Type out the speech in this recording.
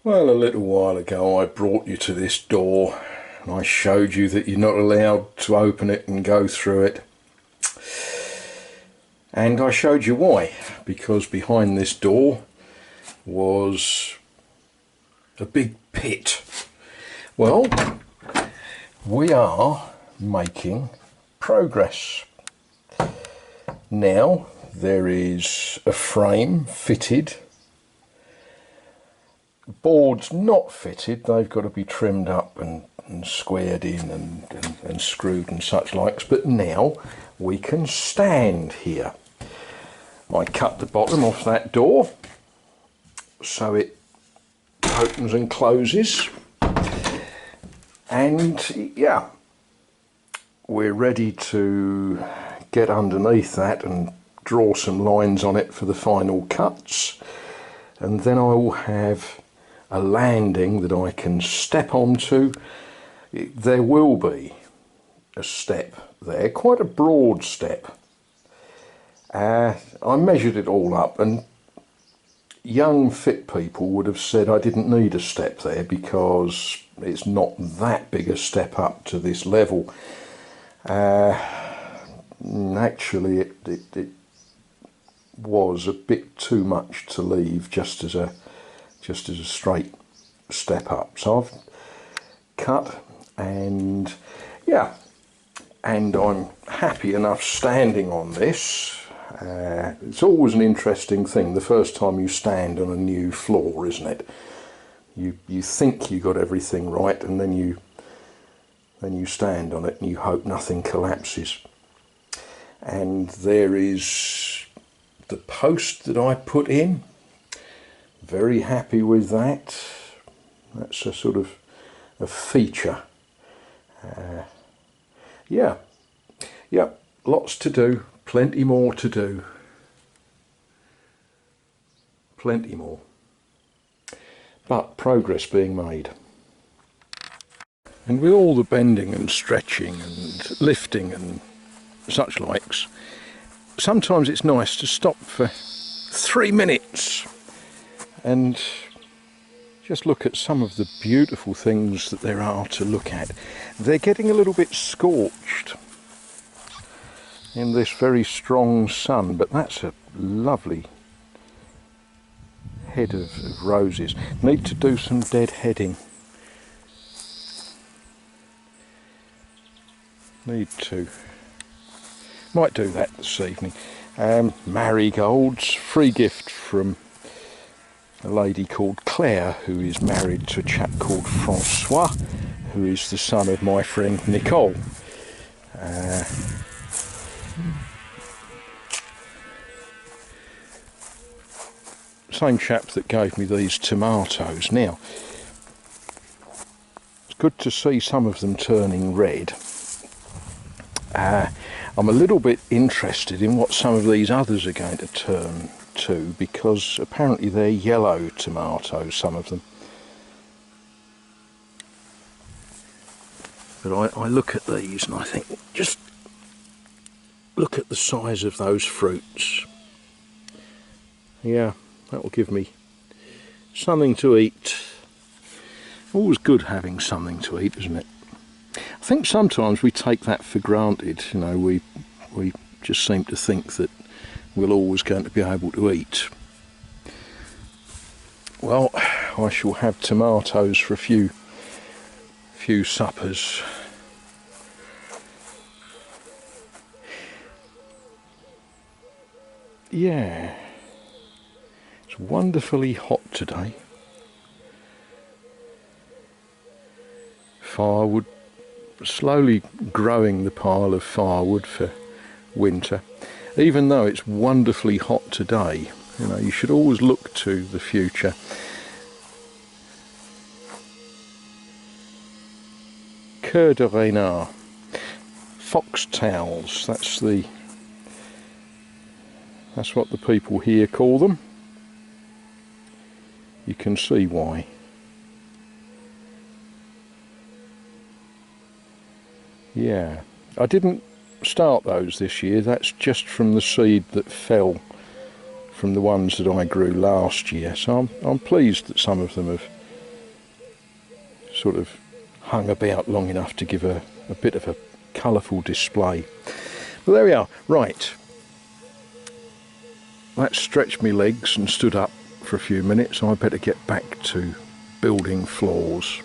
Well, a little while ago I brought you to this door and I showed you that you're not allowed to open it and go through it. And I showed you why, because behind this door was a big pit. Well, we are making progress. Now there is a frame fitted. Boards not fitted, they've got to be trimmed up and squared in and screwed and such likes, but now we can stand here. I cut the bottom off that door so it opens and closes, and yeah, we're ready to get underneath that and draw some lines on it for the final cuts, and then I will have a landing that I can step onto. There will be a step there, quite a broad step. I measured it all up, and young fit people would have said I didn't need a step there because it's not that big a step up to this level. Actually it was a bit too much to leave just as a straight step up, so I've cut, and yeah, and I'm happy enough standing on this. It's always an interesting thing the first time you stand on a new floor, isn't it? You think you got everything right, and then you stand on it and you hope nothing collapses. And there is the post that I put in. Very happy with that. That's a sort of a feature. Yeah, lots to do, plenty more to do, plenty more, but progress being made. And with all the bending and stretching and lifting and such likes, sometimes it's nice to stop for 3 minutes and just look at some of the beautiful things that there are to look at. They're getting a little bit scorched in this very strong sun, but that's a lovely head of roses. Need to do some deadheading. Need to. Might do that this evening. Marigolds, free gift from a lady called Claire, who is married to a chap called Francois, who is the son of my friend Nicole. Same chap that gave me these tomatoes. Now, it's good to see some of them turning red. I'm a little bit interested in what some of these others are going to turn to, because apparently they're yellow tomatoes, some of them. But I look at these and I think, just look at the size of those fruits. Yeah, that will give me something to eat. Always good having something to eat, isn't it? I think sometimes we take that for granted. You know, we just seem to think that we're always going to be able to eat. Well, I shall have tomatoes for a few suppers. Yeah, it's wonderfully hot today. Firewood, slowly growing the pile of firewood for winter. Even though it's wonderfully hot today, you know, you should always look to the future. Coeur de renard, foxtails, that's what the people here call them. You can see why. Yeah, I didn't start those this year. That's just from the seed that fell from the ones that I grew last year. So I'm pleased that some of them sort of hung about long enough to give a bit of a colourful display. Well, there we are. Right, that stretched my legs and stood up for a few minutes. I better get back to building floors.